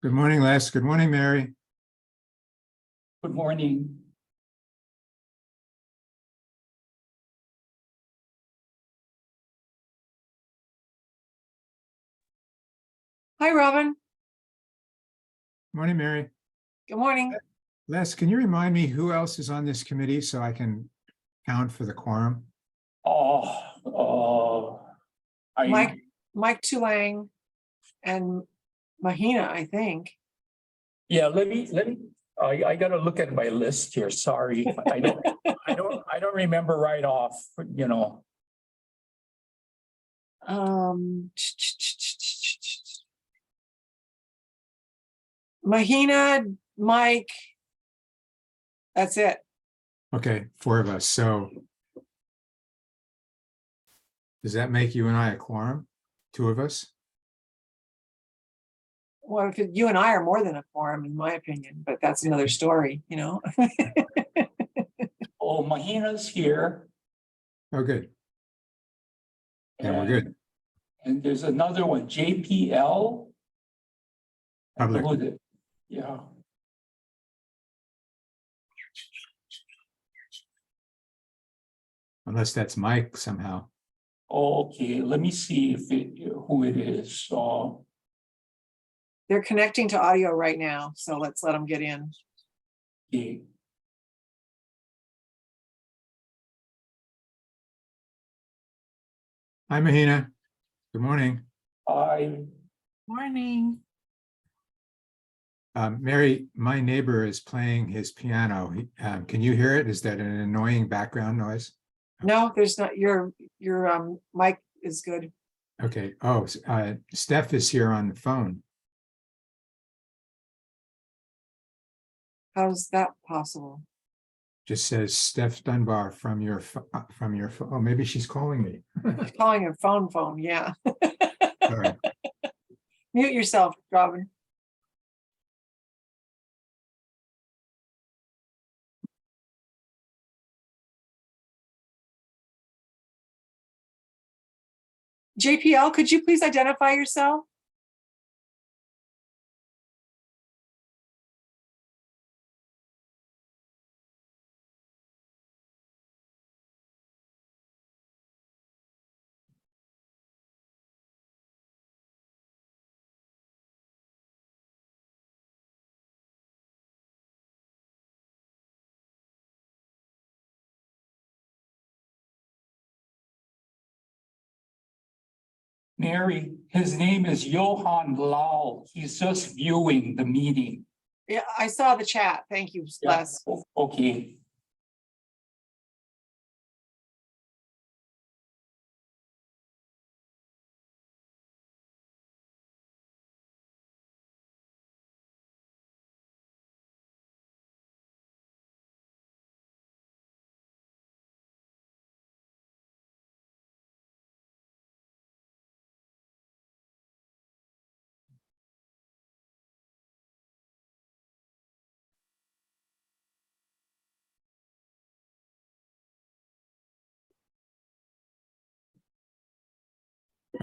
Good morning, Les. Good morning, Mary. Good morning. Hi, Robin. Morning, Mary. Good morning. Les, can you remind me who else is on this committee so I can count for the quorum? Mike Tulang and Mahina, I think. Yeah, let me, I gotta look at my list here. Sorry. I don't remember right off, you know. Mahina, Mike. That's it. Okay, 4 of us. So does that make you and I a quorum? 2 of us? Well, you and I are more than a quorum, in my opinion, but that's another story, you know. Oh, Mahina's here. Oh, good. Yeah, we're good. And there's another one, JPL. I don't know Public. who that- Yeah. Unless that's Mike somehow. Okay, let me see if who it is. They're connecting to audio right now, so let's let them get in. Okay. Hi, Mahina. Good morning. Morning. Mary, my neighbor is playing his piano. Can you hear it? Is that an annoying background noise? No, there's not. Your mic is good. Okay. Oh, Steph is here on the phone. How's that possible? Just says Steph Dunbar from your phone. Oh, maybe she's calling me. Calling a phone. Yeah. All right. Mute yourself, Robin. JPL, could you please identify yourself? Mary, his name is Johan Lau. He's just viewing the meeting. Yeah, I saw the chat. Thank you, Les. Yeah. Okay.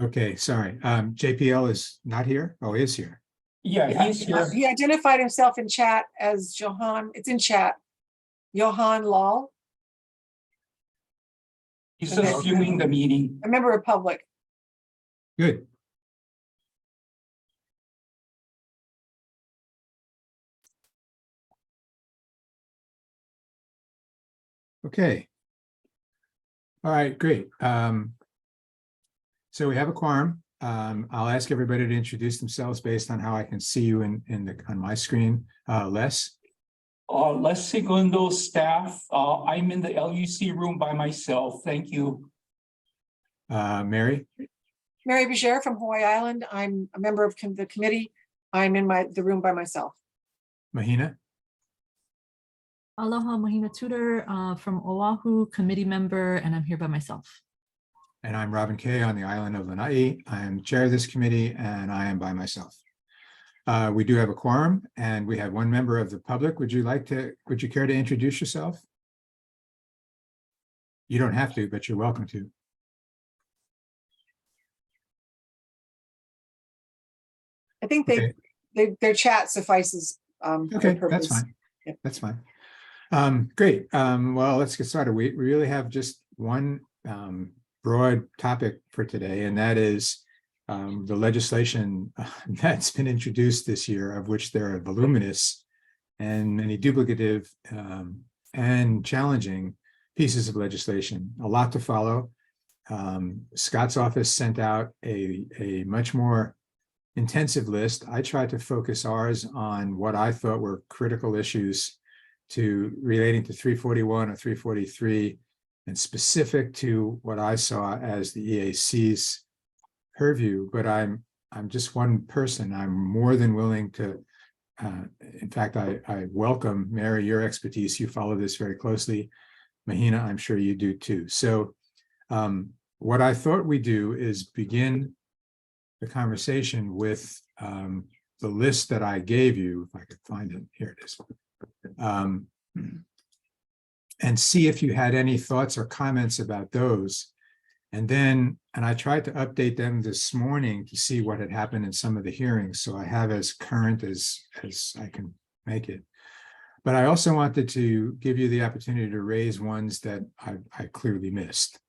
Okay, sorry. JPL is not here? Oh, he is here. Yeah, he's here. He identified himself in chat as Johan. It's in chat. Johan Lal, He's just viewing the meeting. a member of public. Good. Okay. All right, great. So we have a quorum. I'll ask everybody to introduce themselves based on how I can see you on my screen. Les? Les Segundo staff. I'm in the LUC room by myself. Thank you. Mary? Mary Bajere from Hawaii Island. I'm a member of the committee. I'm in the room by myself. Mahina? Aloha, Mahina Tudor from Oahu, committee member, and I'm here by myself. And I'm Robin Kay on the island of Lanai. I am chair of this committee and I am by myself. We do have a quorum and we have one member of the public. Would you care to introduce yourself? You don't have to, but you're welcome to. I think their chat suffices. For Okay, that's purpose. fine. Yep. That's fine. Great. Well, let's get started. We really have just one broad topic for today, and that is the legislation that's been introduced this year, of which there are voluminous and many duplicative and challenging pieces of legislation. A lot to follow. Scott's office sent out a much more intensive list. I tried to focus ours on what I thought were critical issues relating to 341 or 343, and specific to what I saw as the EAC's purview. But I'm just one person. I'm more than willing to. In fact, I welcome, Mary, your expertise. You follow this very closely. Mahina, I'm sure you do too. So what I thought we do is begin the conversation with the list that I gave you, if I could find it. Here it is. And see if you had any thoughts or comments about those. And I tried to update them this morning to see what had happened in some of the hearings. So I have as current as I can make it. But I also wanted to give you the opportunity to raise ones that I clearly missed.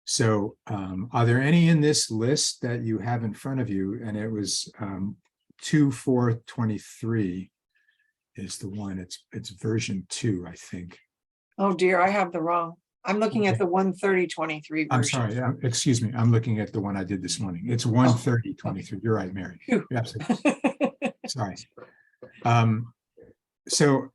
So are there any in this list that you have in front of you? And it was 2423 is the one. It's version 2, I think. Oh dear, I have the wrong. I'm looking at Okay. the 13023 version. I'm sorry. Excuse me. I'm looking at the one I did this morning. It's 13023. You're right, Mary. Phew. You're absolutely sorry. So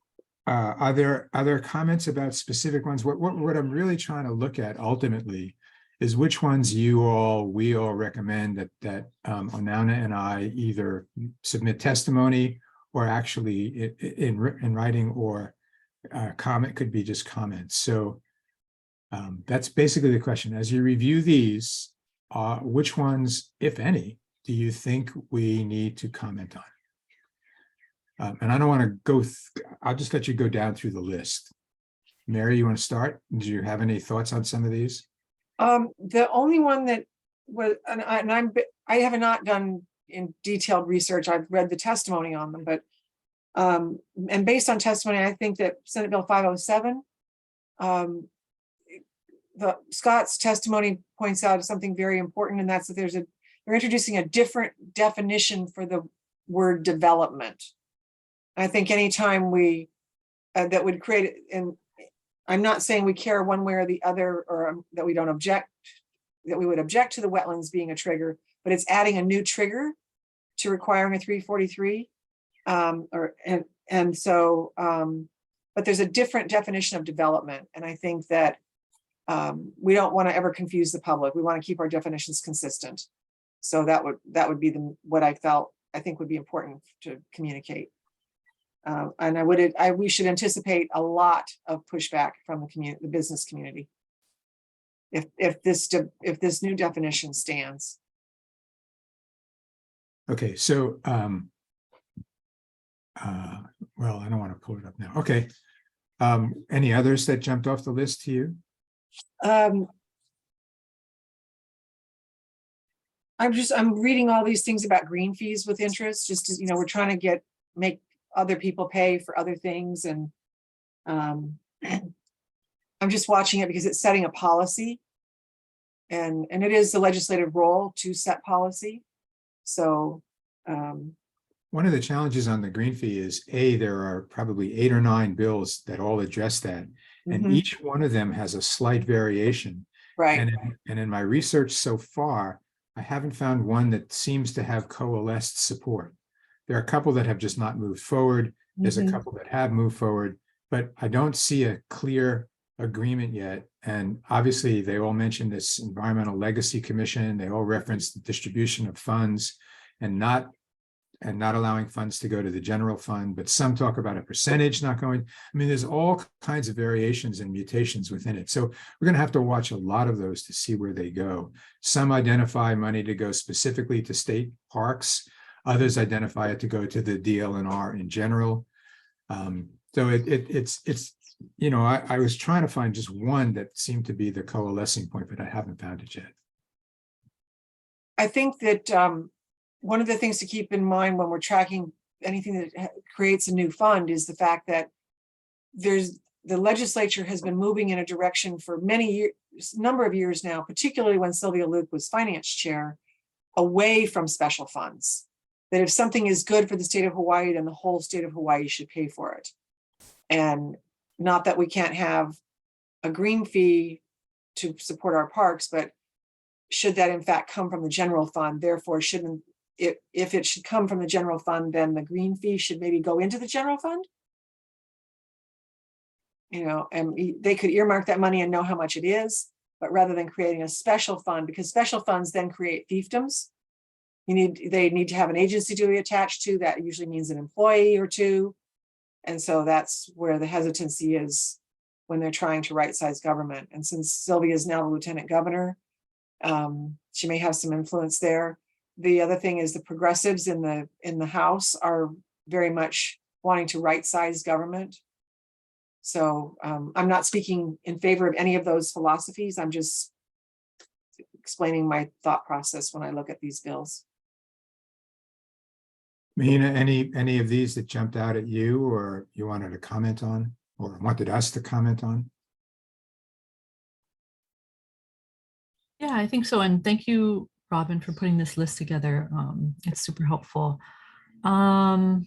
are there comments about specific ones? What I'm really trying to look at ultimately is which ones we all recommend that Onauna and I either submit testimony or actually in writing, or comment could be just comments. So that's basically the question. As you review these, which ones, if any, do you think we need to comment on? And I don't want to go, I'll just let you go down through the list. Mary, you want to start? Do you have any thoughts on some of these? The only one that was, I have not done in detailed research. I've read the testimony on them, but and based on testimony, I think that Senate Bill 507, Scott's testimony points out something very important, and that's that they're introducing a different definition for the word development. I think anytime we that would create, and I'm not saying we care one way or the other, or that we don't object, that we would object to the wetlands being a trigger, but it's adding a new trigger to requiring a 343. But there's a different definition of development. And I think that we don't want to ever confuse the public. We want to keep our definitions consistent. So that would be what I think would be important to communicate. And we should anticipate a lot of pushback from the business community if this new definition stands. Okay, so well, I don't want to pull it up now. Okay. Any others that jumped off the list to you? I'm reading all these things about green fees with interest, just as, we're trying to make other people pay for other things. And I'm just watching it because it's setting a policy, and it is the legislative role to set policy. So one of the challenges on the green fee is there are probably 8 or 9 bills that all address that, and each one of them has a slight variation. Right. And in my research so far, I haven't found one that seems to have coalesced support. There are a couple that have just not moved forward. There's a couple that have moved forward, but I don't see a clear agreement yet. And obviously they all mention this Environmental Legacy Commission. They all reference the distribution of funds and not allowing funds to go to the general fund, but some talk about a percentage not going. I mean, there's all kinds of variations and mutations within it. So we're going to have to watch a lot of those to see where they go. Some identify money to go specifically to state parks. Others identify it to go to the DLNR in general. So it's I was trying to find just one that seemed to be the coalescing point, but I haven't found it yet. I think that one of the things to keep in mind when we're tracking anything that creates a new fund is the fact that the legislature has been moving in a direction for many years, number of years now, particularly when Sylvia Luke was finance chair, away from special funds. That if something is good for the state of Hawaii, then the whole state of Hawaii should pay for it. And not that we can't have a green fee to support our parks, but should that in fact come from the general fund, therefore shouldn't, if it should come from the general fund, then the green fee should maybe go into the general fund. You know, and they could earmark that money and know how much it is, but rather than creating a special fund, because special funds then create fiefdoms. They need to have an agency to be attached to. That usually means an employee or two. And so that's where the hesitancy is when they're trying to right-size government. And since Sylvia is now the lieutenant governor, she may have some influence there. The other thing is the progressives in the House are very much wanting to right-size government. So I'm not speaking in favor of any of those philosophies. I'm just explaining my thought process when I look at these bills. Mahina, any of these that jumped out at you or you wanted to comment on or wanted us to comment on? Yeah, I think so. And thank you, Robin, for putting this list together. It's super helpful. For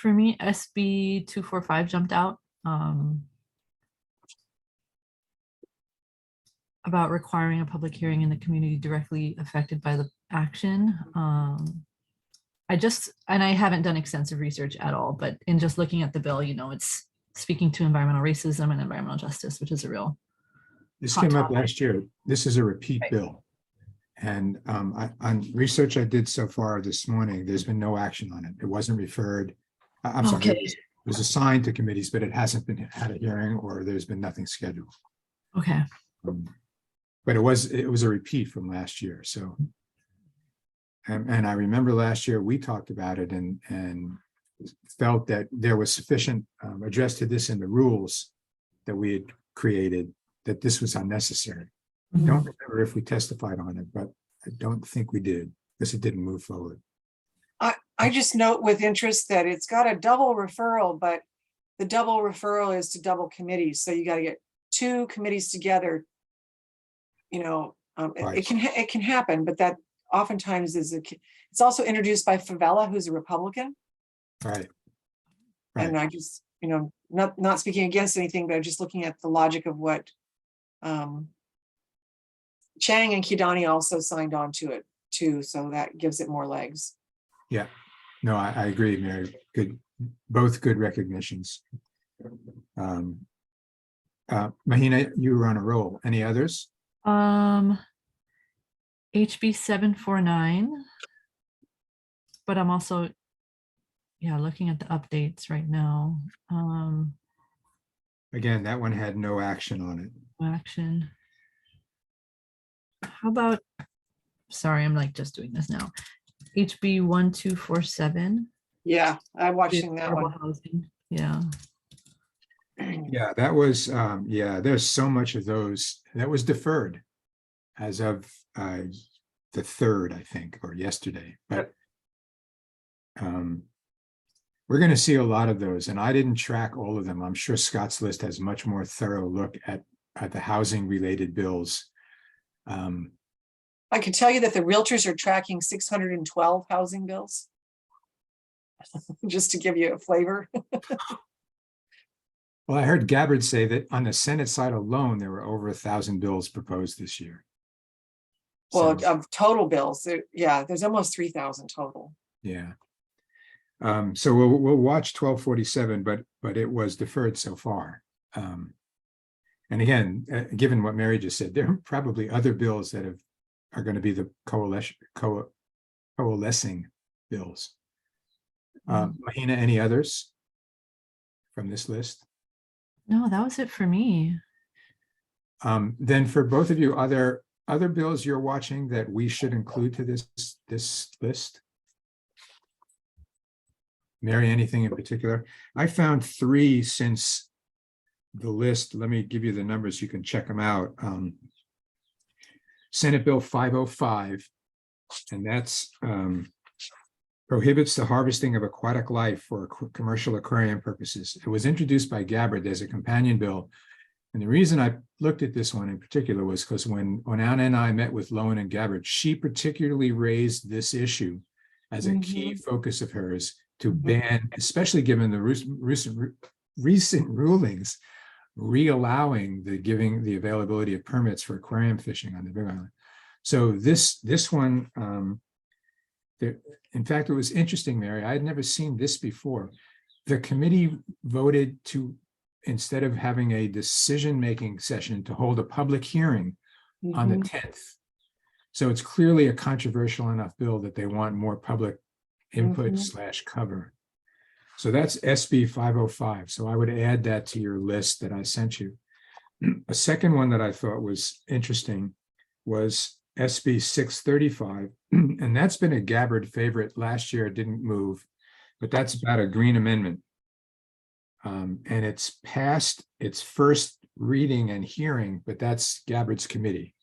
me, SB 245 jumped out about requiring a public hearing in the community directly affected by the action. I haven't done extensive research at all, but in just looking at the bill, you know, it's speaking to environmental racism and environmental justice, which is a real This hot came up topic. last year. This is a repeat Right. bill. And on research I did so far this morning, there's been no action on it. It wasn't referred. I'm sorry, Okay. it was assigned to committees, but it hasn't been had a hearing or there's been nothing scheduled. Okay. But it was a repeat from last year. So, and I remember last year we talked about it and felt that there was sufficient address to this in the rules that we had created, that this was unnecessary. I don't remember if we testified on it, but I don't think we did because it didn't move forward. I just note with interest that it's got a double referral, but the double referral is to double committees. So you got to get two committees together. You know, Right. it can happen, but that oftentimes it's also introduced by Favela, who's a Republican. Right. And I just, you know, not speaking against anything, but just looking at the logic of what Chang and Kidani also signed on to it too. So that gives it more legs. Yeah, no, I agree, Mary. Good, both good recognitions. Mahina, you were on a roll. Any others? HB 749. But I'm also, looking at the updates right now. Again, that one had no action on it. Action. How about, sorry, I'm like just doing this now. HB 1247. Yeah, I'm watching that one. Housing. Yeah. Yeah, that was, there's so much of those that was deferred as of the 3rd, I think, or yesterday, but we're going to see a lot of those, and I didn't track all of them. I'm sure Scott's list has much more thorough look at the housing related bills. I can tell you that the realtors are tracking 612 housing bills. Just to give you a flavor. Well, I heard Gabbard say that on the Senate side alone, there were over 1,000 bills proposed this year. Well, So, of total bills, there's almost 3,000 total. yeah. So we'll watch 1247, but it was deferred so far. And again, given what Mary just said, there are probably other bills that are going to be the coalescing bills. Mahina, any others from this list? No, that was it for me. Then for both of you, are there other bills you're watching that we should include to this list? Mary, anything in particular? I found 3 since the list. Let me give you the numbers. You can check them out. Senate Bill 505, and that's prohibits the harvesting of aquatic life for commercial aquarium purposes. It was introduced by Gabbard as a companion bill. And the reason I looked at this one in particular was because when Anna and I met with Lowen and Gabbard, she particularly raised this issue as a key focus of hers to ban, especially given the recent rulings re-allowing the availability of permits for aquarium fishing on the Big Island. So this one, in fact, it was interesting, Mary. I had never seen this before. The committee voted to, instead of having a decision-making session, to hold a public hearing on the 10th. So it's clearly a controversial enough bill that they want more public input / cover. So that's SB 505. So I would add that to your list that I sent you. A second one that I thought was interesting was SB 635. And that's been a Gabbard favorite. Last year it didn't move, but that's about a green amendment. And it's passed its first reading and hearing, but that's Gabbard's committee.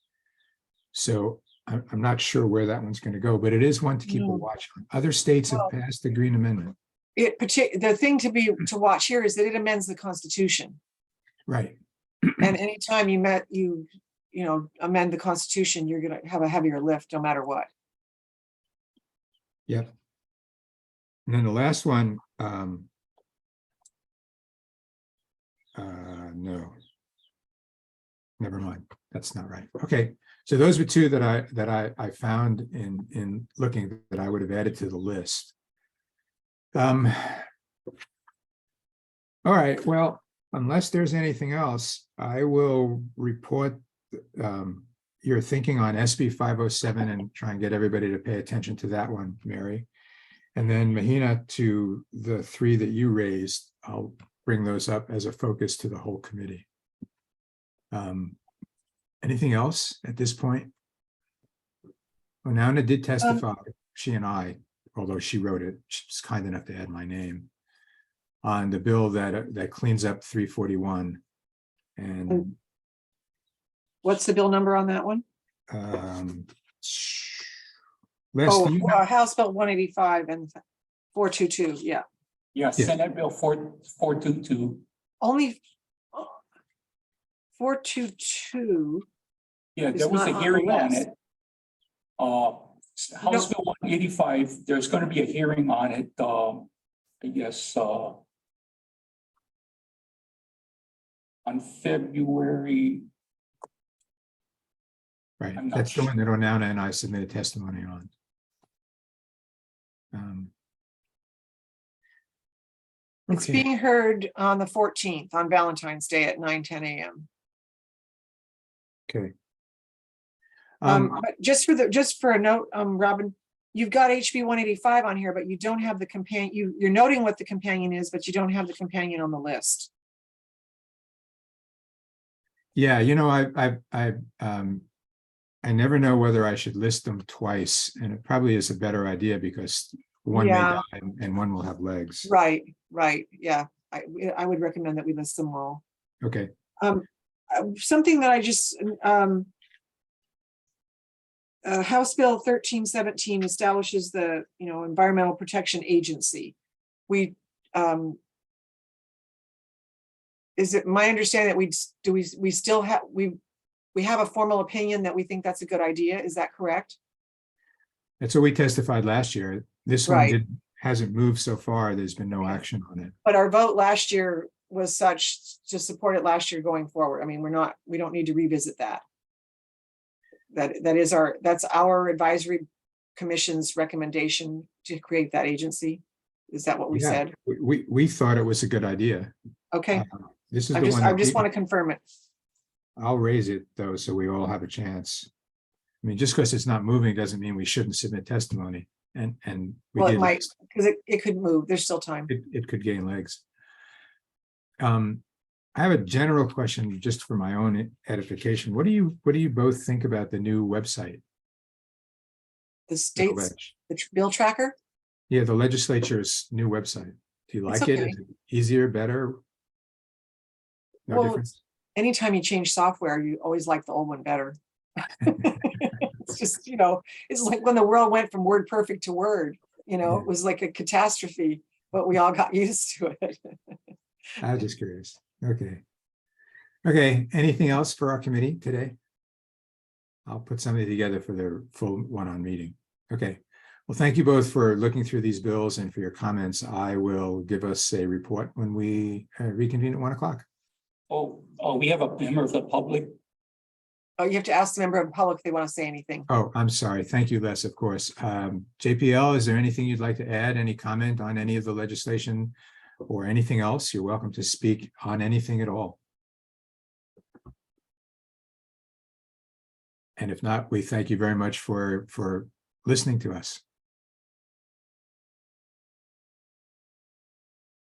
So I'm not sure where that one's going to go, but it is one to keep a watch on. Other states have passed the green amendment. The thing to watch here is that it amends the Constitution. Right. And anytime you amend the Constitution, you're going to have a heavier lift no matter what. Yep. And then the last one, no, never mind. That's not right. Okay. So those were two that I found in looking that I would have added to the list. All right. Well, unless there's anything else, I will report your thinking on SB 507 and try and get everybody to pay attention to that one, Mary. And then Mahina, to the three that you raised, I'll bring those up as a focus to the whole committee. Anything else at this point? Onana did testify, she and I, although she wrote it, she's kind enough to add my name on the bill that cleans up 341. And what's the bill number on that one? House Bill 185 and 422. Yeah. Yeah, Senate Bill 422. Only 422. Yeah, there was a hearing on it. House Bill 185, there's going to be a hearing on it, I guess, on February. Right, that's the one that Onana and I submitted testimony on. It's being heard on the 14th, on Valentine's Day at 9:10 a.m. Okay. But just for a note, Robin, you've got HB 185 on here, but you don't have the companion. You're noting what the companion is, but you don't have the companion on the list. Yeah, I never know whether I should list them twice, and it probably is a better idea because one may die and one will have legs. Right. Yeah, I would recommend that we list them all. Okay. Something that I just House Bill 1317 establishes the Environmental Protection Agency. Is it my understanding that we still have we have a formal opinion that we think that's a good idea? Is that correct? That's what we testified last year. This one hasn't moved so far. There's been no action on it. But our vote last year was such to support it last year going forward. I mean, we don't need to revisit that. That's our advisory commission's recommendation to create that agency. Is that what we said? We thought it was a good idea. Okay. This is I just want to confirm it. I'll raise it though, so we all have a chance. I mean, just because it's not moving doesn't mean we shouldn't submit testimony. And it might, because it could move. There's still time. It could gain legs. I have a general question just for my own edification. What do you both think about the new website? The state's the bill tracker? Yeah, the legislature's new website. Do you like it? Is it easier, better? No difference? Anytime you change software, you always like the old one better. It's just, it's like when the world went from WordPerfect to Word. You know, it was like a catastrophe, but we all got used to it. I was just curious. Okay. Okay, anything else for our committee today? I'll put something together for the full one-on meeting. Okay. Well, thank you both for looking through these bills and for your comments. I will give us a report when we reconvene at 1 o'clock. Oh, we have a member of the public. Oh, you have to ask the member of the public if they want to say anything. Oh, I'm sorry. Thank you, Les, of course. JPL, is there anything you'd like to add? Any comment on any of the legislation or anything else? You're welcome to speak on anything at all. And if not, we thank you very much for listening to us.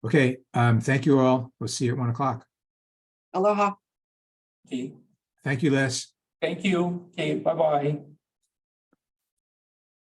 Okay, thank you all. We'll see you at 1 o'clock. Aloha. Okay, Thank you, Les. thank you. Okay, bye-bye.